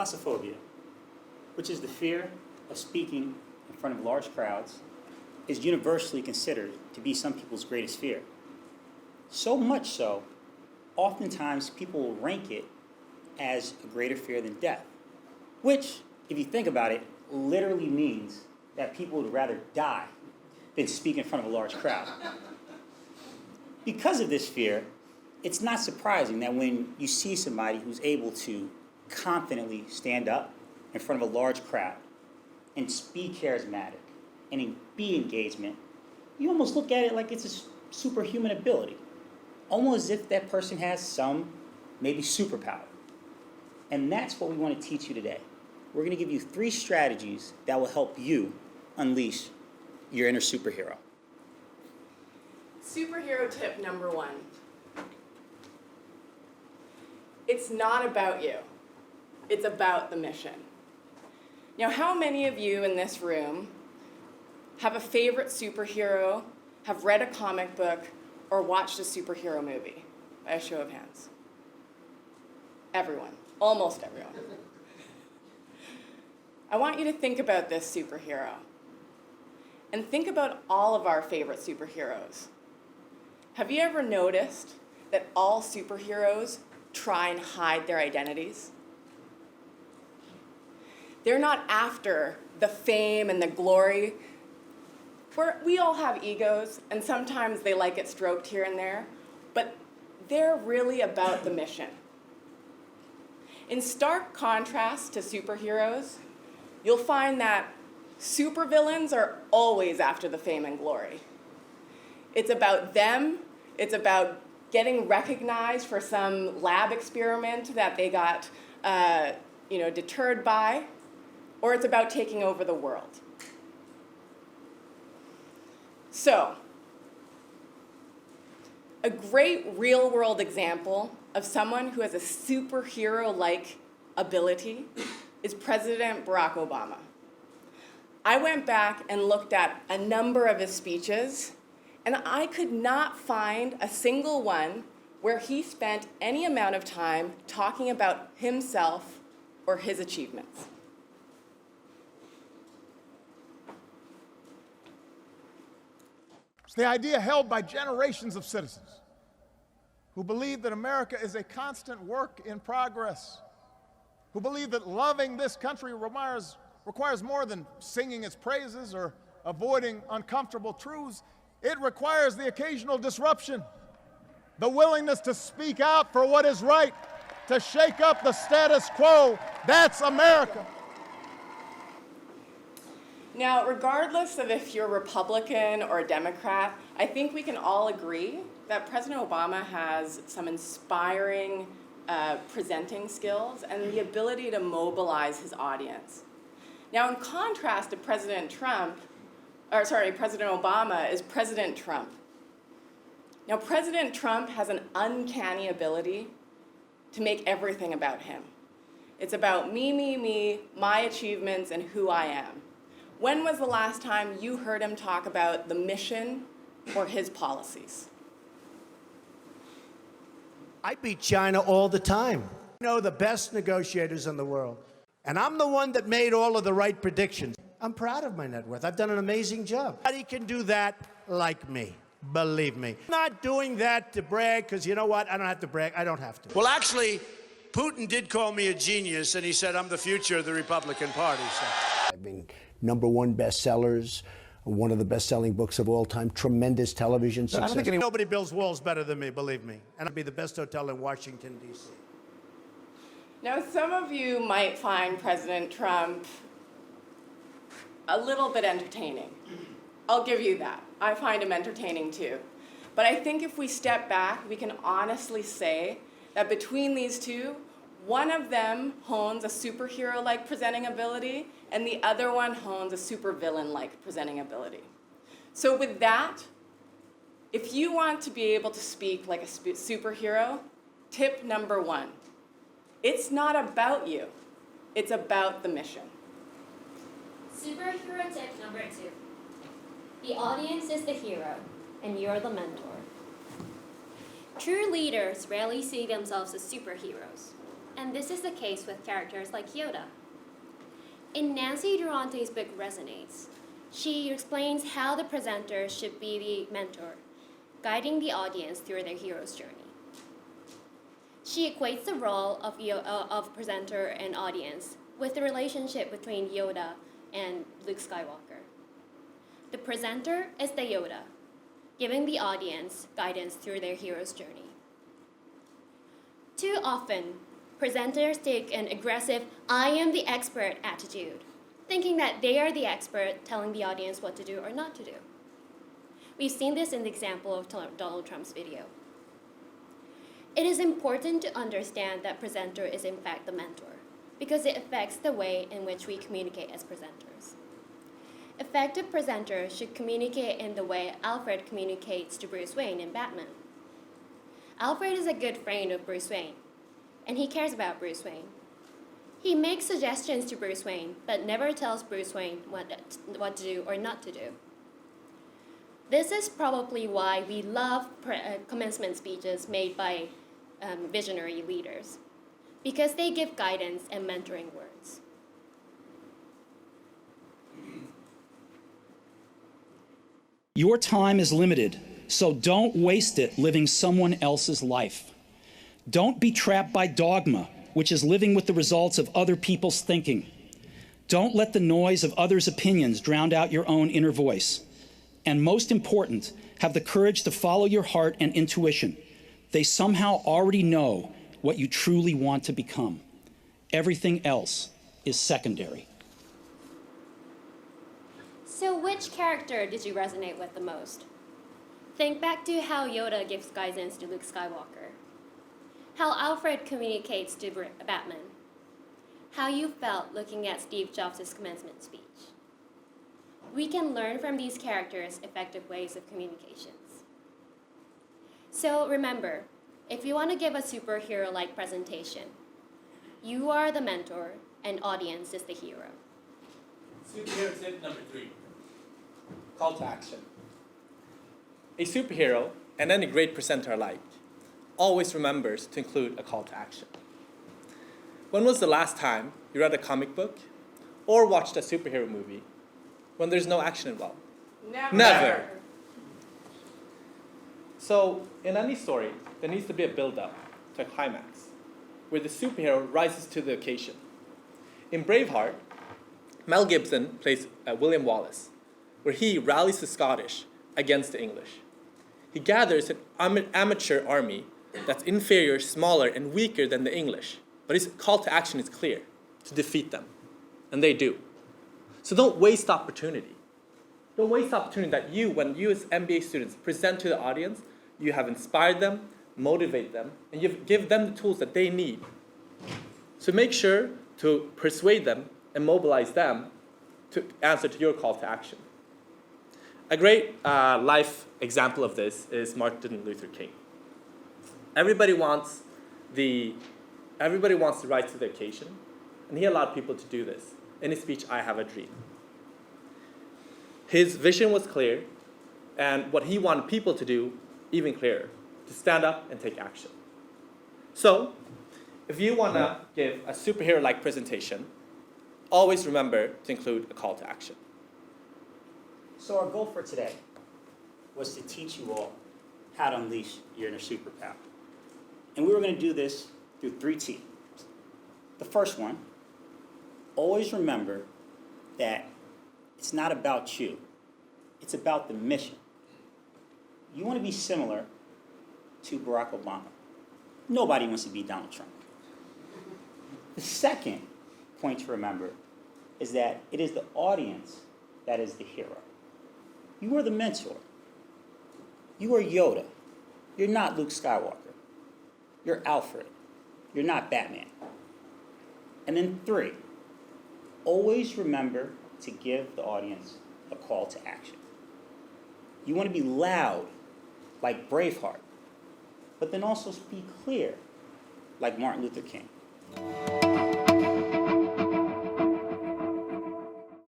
glossophobia, which is the fear of speaking in front of large crowds, is universally considered to be some people's greatest fear. So much so, oftentimes people will rank it as a greater fear than death, which, if you think about it, literally means that people would rather die than speak in front of a large crowd. Because of this fear, it's not surprising that when you see somebody who's able to confidently stand up in front of a large crowd and be charismatic and be engagement, you almost look at it like it's a superhuman ability, almost as if that person has some, maybe superpower. And that's what we want to teach you today. We're going to give you 3 strategies that will help you unleash your inner superhero. Superhero tip number 1. It's not about you. It's about the mission. Now, how many of you in this room have a favorite superhero, have read a comic book, or watched a superhero movie? By a show of hands. Everyone. Almost everyone. I want you to think about this superhero. And think about all of our favorite superheroes. Have you ever noticed that all superheroes try and hide their identities? They're not after the fame and the glory. We all have egos, and sometimes they like it stroked here and there, but they're really about the mission. In stark contrast to superheroes, you'll find that supervillains are always after the fame and glory. It's about them. It's about getting recognized for some lab experiment that they got deterred by, or it's about taking over the world. So, a great real-world example of someone who has a superhero-like ability is President Barack Obama. I went back and looked at a number of his speeches, and I could not find a single one where he spent any amount of time talking about himself or his achievements. It's the idea held by generations of citizens who believe that America is a constant work in progress, who believe that loving this country requires more than singing its praises or avoiding uncomfortable truths. It requires the occasional disruption, the willingness to speak out for what is right, to shake up the status quo. That's America. Now, regardless of if you're Republican or a Democrat, I think we can all agree that President Obama has some inspiring presenting skills and the ability to mobilize his audience. Now, in contrast to President Obama is President Trump. Now, President Trump has an uncanny ability to make everything about him. It's about me, my achievements, and who I am. When was the last time you heard him talk about the mission or his policies? I beat China all the time. I know the best negotiators in the world. And I'm the one that made all of the right predictions. I'm proud of my net worth. I've done an amazing job. Nobody can do that like me. Believe me. I'm not doing that to brag, because you know what? I don't have to brag. I don't have to. Well, actually, Putin did call me a genius, and he said I'm the future of the Republican Party. So. I've been #1 bestsellers, one of the best-selling books of all time, tremendous television success. I don't think nobody builds walls better than me, believe me. And I'd be the best hotel in Washington, D.C. Now, some of you might find President Trump a little bit entertaining. I'll give you that. I find him entertaining too. But I think if we step back, we can honestly say that between these two, one of them hones a superhero-like presenting ability, and the other one hones a supervillain-like presenting ability. So with that, if you want to be able to speak like a superhero, tip number 1, it's not about you, it's about the mission. Superhero tip number 2. The audience is the hero, and you're the mentor. True leaders rarely see themselves as superheroes. and this is the case with characters like Yoda. In Nancy Durante's book Resonates, she explains how the presenter should be the mentor, guiding the audience through their hero's journey. She equates the role of presenter and audience with the relationship between Yoda and Luke Skywalker. The presenter is the Yoda, giving the audience guidance through their hero's journey. Too often, presenters take an aggressive, I am the expert attitude, thinking that they are the expert telling the audience what to do or not to do. We've seen this in the example of Donald Trump's video. It is important to understand that presenter is in fact the mentor, because it affects the way in which we communicate as presenters. Effective presenters should communicate in the way Alfred communicates to Bruce Wayne in Batman. Alfred is a good friend of Bruce Wayne, and he cares about Bruce Wayne. He makes suggestions to Bruce Wayne, but never tells Bruce Wayne what to do or not to do. This is probably why we love commencement speeches made by visionary leaders, because they give guidance and mentoring words. Your time is limited, so don't waste it living someone else's life. Don't be trapped by dogma, which is living with the results of other people's thinking. Don't let the noise of others' opinions drown out your own inner voice. And most important, have the courage to follow your heart and intuition. They somehow already know what you truly want to become. Everything else is secondary. So which character did you resonate with the most? Think back to how Yoda gives guidance to Luke Skywalker, how Alfred communicates to Batman, how you felt looking at Steve Jobs' commencement speech. We can learn from these characters effective ways of communications. So remember, if you want to give a superhero-like presentation, you are the mentor and audience is the hero. Superhero tip number 3. Call to action. A superhero, and any great presenter alike, always remembers to include a call to action. When was the last time you read a comic book or watched a superhero movie when there's no action involved? Never. So, in any story, there needs to be a build-up to a climax, where the superhero rises to the occasion. In Braveheart, Mel Gibson plays William Wallace, where he rallies the Scottish against the English. He gathers an amateur army that's inferior, smaller, and weaker than the English, but his call to action is clear, to defeat them, and they do. So don't waste opportunity. Don't waste opportunity that when you as MBA students present to the audience, you have inspired them, motivate them, and you give them the tools that they need. So make sure to persuade them and mobilize them to answer to your call to action. A great life example of this is Martin Luther King. Everybody wants to rise to the occasion, and he allowed people to do this. In his speech, I Have a Dream. His vision was clear, and what he wanted people to do, even clearer, to stand up and take action. So, if you want to give a superhero-like presentation, always remember to include a call to action. So our goal for today was to teach you all how to unleash your inner superpower. And we were going to do this through 3 T's. The first one, always remember that it's not about you. It's about the mission. You want to be similar to Barack Obama. Nobody wants to be Donald Trump. The second point to remember is that it is the audience that is the hero. You are the mentor. You are Yoda. You're not Luke Skywalker. You're Alfred. You're not Batman. And then 3, always remember to give the audience a call to action. You want to be loud, like Braveheart, but then also speak clear, like Martin Luther King.